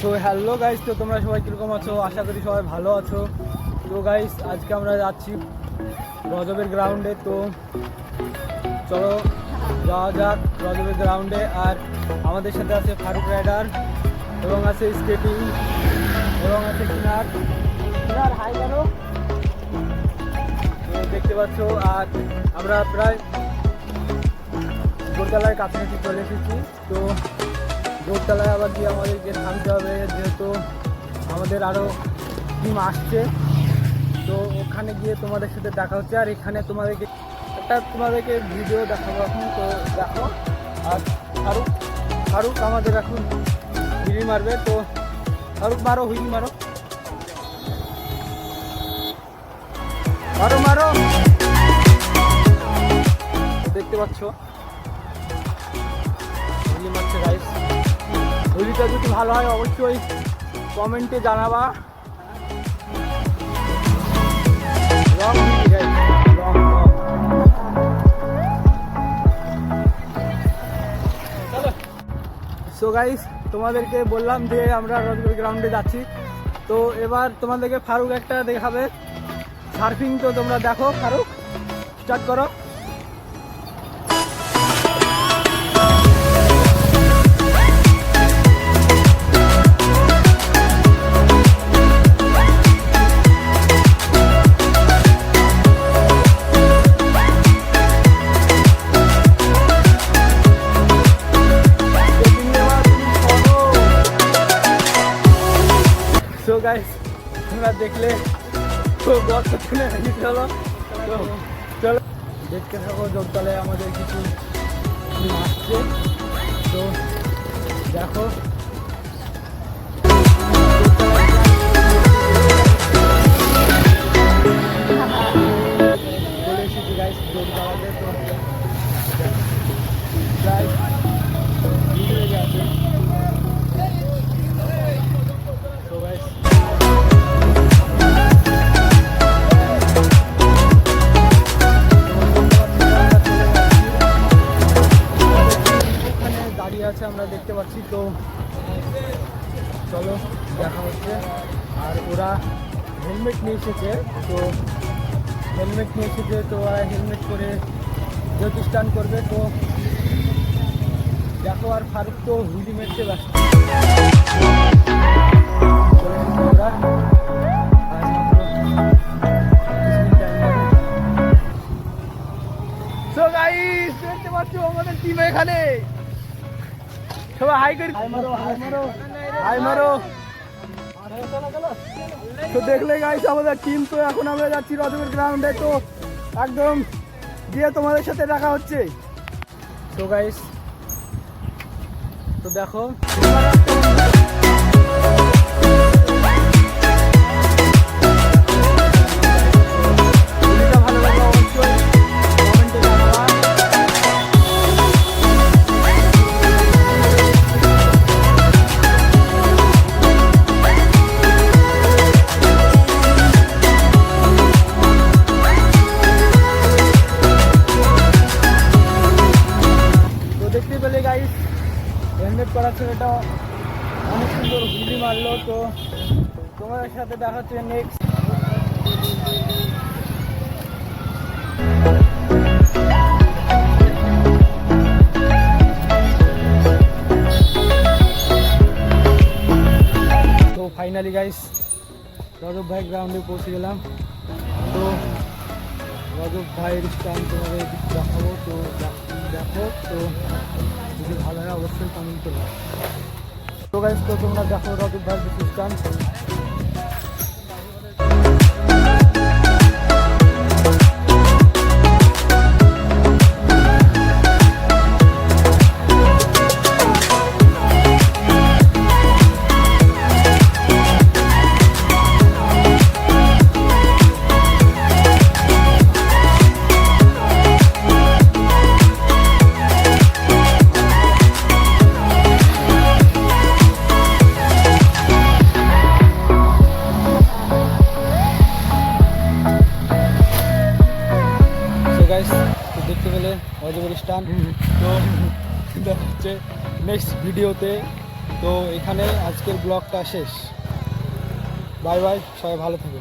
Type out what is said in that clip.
তো hello guys, তো তোমরা সবাই কীরকম আছো? আশা করি সবাই ভালো আছো। তো গাইস, আজকে আমরা যাচ্ছি রজবের গ্রাউন্ডে। তো চলো যাওয়া যাক রজবের গ্রাউন্ডে। আর আমাদের সাথে আছে ফারুক রাইডার এবং আছে স্কেটিং এবং আছে কিনার হাই বলো। তো দেখতে পাচ্ছ, আর আমরা প্রায় গোলতলায় কাছাকাছি চলে এসেছি। তো গোলতলায় আবার গিয়ে আমাদেরকে থামতে হবে, যেহেতু আমাদের আরও টিম আসছে। তো ওখানে গিয়ে তোমাদের সাথে দেখা হচ্ছে। আর এখানে তোমাদেরকে ভিডিও দেখাবো এখন। তো দেখো, আর ফারুক আমাদের এখন হুইলি মারবে। তো ফারুক মারো, হুইলি মারো মারো মারো। দেখতে পাচ্ছ হুইলি মারছে গাইস। হুইলিটা যদি ভালো হয় অবশ্যই কমেন্টে জানাবা। রং হুইলি গাইস, রং। সো গাইস, তোমাদেরকে বললাম যে আমরা রজবের গ্রাউন্ডে যাচ্ছি। তো এবার তোমাদেরকে ফারুক একটা দেখাবে সার্ফিং। তো তোমরা দেখো, ফারুক স্টার্ট করো। সো গাইস, তোমরা দেখলে তো গর্ত খুলে চলো চলো দেখতে থাকো। জোরতলায় আমাদের কিছু আসছে, তো দেখো। চলে এসেছি গাইস জোরতলাতে। তো গাইস ভিডিও যাচ্ছে। তো গাইস আছে, আমরা দেখতে পাচ্ছি। তো চলো দেখা হচ্ছে। আর ওরা হেলমেট নিয়ে এসেছে। তো ওরা হেলমেট করে যেহেতু স্টান করবে। তো দেখো, আর ফারুক তো হুইলি মেরতে ব্যস্ত। সো গাইস, দেখতে পাচ্ছ আমাদের টিম এখানে। সবাই হাই করি, হাই মারো। তো দেখলে গাইস আমাদের টিম। তো এখন আমরা যাচ্ছি রজবের গ্রাউন্ডে। তো একদম গিয়ে তোমাদের সাথে দেখা হচ্ছে। তো গাইস, তো দেখো ভালো লাগলো অবশ্যই কমেন্টে জানাবা। দেখতে পেলে গাইস, হেলমেট করার ছেলেটা অনেক সুন্দর হুইলি মারলো। তো তোমাদের সাথে দেখা হচ্ছে নেক্সট। তো ফাইনালি গাইস রজব ভাই গ্রাউন্ডে পৌঁছে গেলাম। তো রজব ভাইয়ের স্টান তোমাদের দেখাবো। তো দেখো, তো যদি ভালো হয় অবশ্যই কমেন্ট করবে। তো গাইস, তো তোমরা দেখো রজব ভাইয়ের কিছু স্টান। দেখতে পেলে রজবের স্টান। তো দেখা হচ্ছে নেক্সট ভিডিওতে। তো এখানে আজকের ব্লগটা শেষ। বাই বাই, সবাই ভালো থেকো।